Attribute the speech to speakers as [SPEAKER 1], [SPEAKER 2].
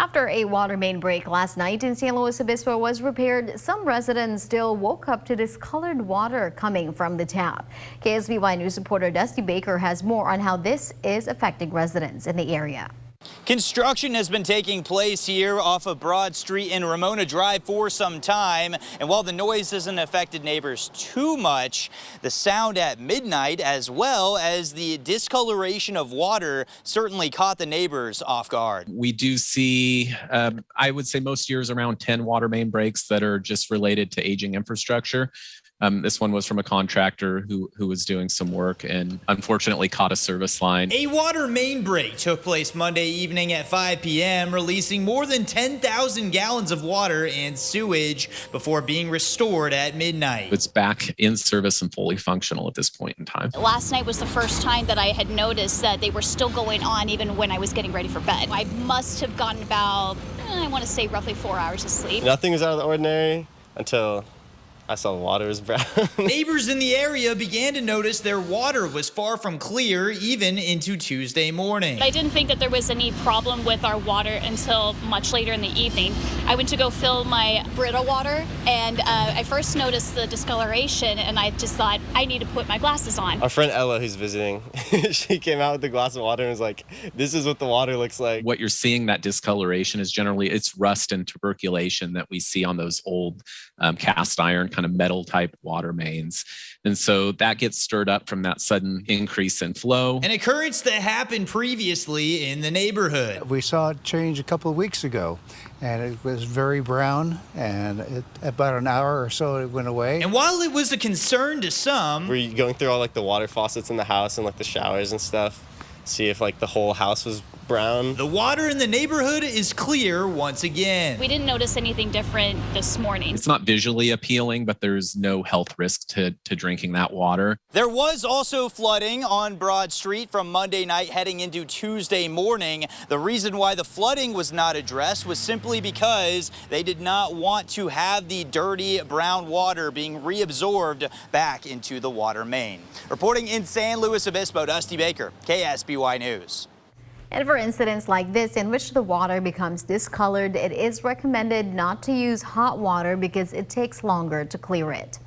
[SPEAKER 1] After a water main break last night in San Luis Obispo was repaired, some residents still woke up to discolored water coming from the tap. KSBY News reporter Dusty Baker has more on how this is affecting residents in the area.
[SPEAKER 2] Construction has been taking place here off of Broad Street and Ramona Drive for some time. And while the noise hasn't affected neighbors too much, the sound at midnight as well as the discoloration of water certainly caught the neighbors off guard.
[SPEAKER 3] We do see, I would say most years, around 10 water main breaks that are just related to aging infrastructure. This one was from a contractor who was doing some work and unfortunately caught a service line.
[SPEAKER 2] A water main break took place Monday evening at 5 p.m., releasing more than 10,000 gallons of water and sewage before being restored at midnight.
[SPEAKER 3] It's back in service and fully functional at this point in time.
[SPEAKER 4] Last night was the first time that I had noticed that they were still going on even when I was getting ready for bed. I must have gotten about, I want to say roughly 4 hours of sleep.
[SPEAKER 5] Nothing was out of the ordinary until I saw the water was brown.
[SPEAKER 2] Neighbors in the area began to notice their water was far from clear even into Tuesday morning.
[SPEAKER 4] I didn't think that there was any problem with our water until much later in the evening. I went to go fill my Brita water and I first noticed the discoloration and I just thought I need to put my glasses on.
[SPEAKER 5] Our friend Ella, who's visiting, she came out with a glass of water and was like, this is what the water looks like.
[SPEAKER 3] What you're seeing, that discoloration, is generally it's rust and tuberculation that we see on those old cast iron kind of metal type water mains. And so that gets stirred up from that sudden increase in flow.
[SPEAKER 2] An occurrence that happened previously in the neighborhood.
[SPEAKER 6] We saw it change a couple of weeks ago and it was very brown, and about an hour or so it went away.
[SPEAKER 2] And while it was a concern to some,
[SPEAKER 5] we're going through all like the water faucets in the house and like the showers and stuff, see if like the whole house was brown.
[SPEAKER 2] The water in the neighborhood is clear once again.
[SPEAKER 4] We didn't notice anything different this morning.
[SPEAKER 3] It's not visually appealing, but there's no health risk to drinking that water.
[SPEAKER 2] There was also flooding on Broad Street from Monday night heading into Tuesday morning. The reason why the flooding was not addressed was simply because they did not want to have the dirty brown water being reabsorbed back into the water main. Reporting in San Luis Obispo, Dusty Baker, KSBY News.
[SPEAKER 1] And for incidents like this in which the water becomes discolored, it is recommended not to use hot water because it takes longer to clear it.